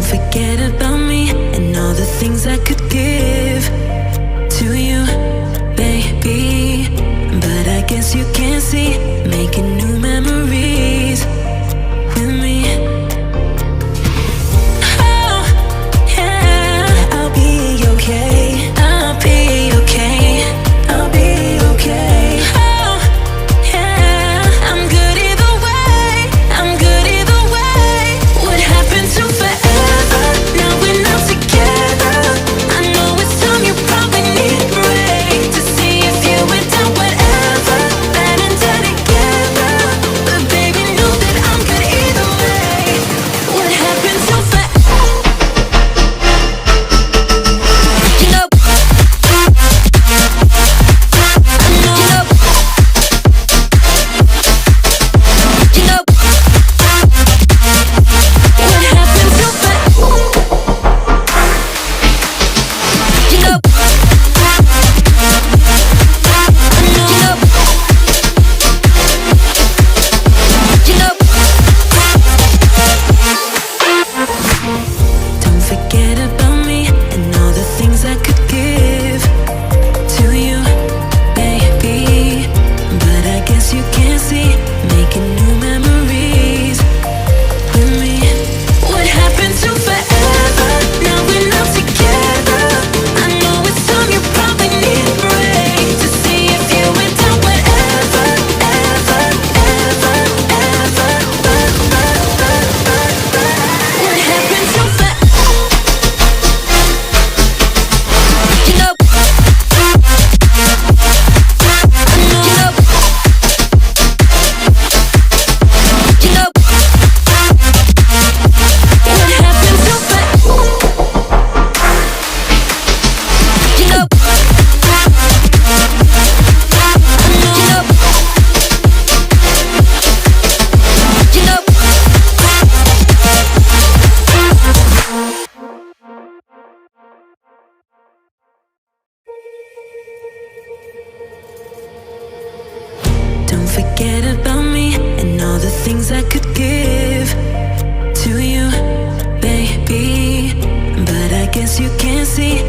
forget about me and all the things I could give to you, baby. But I guess you can't see, making new memories with me. Oh, yeah, I'll be okay. I'll be okay. I'll be okay. Oh, yeah, I'm good either way. I'm good either way. What happened to forever? Now we're not together. I know it's time, you probably need a break to see if you went down whatever. Bad and dead together. But baby, know that I'm good either way. What happened to forever? You know, you know, what happened to forever? You know, don't forget about me and all the things I could give to you, baby. But I guess you can't see, making new memories with me. What happened to forever? Now we're not together. I know it's time, you probably need a break to see if you went down whatever, ever, ever, ever. What happened to forever? You know, you know, what happened to forever? You know, you know, don't forget about me and all the things I could give to you, baby. But I guess you can't see,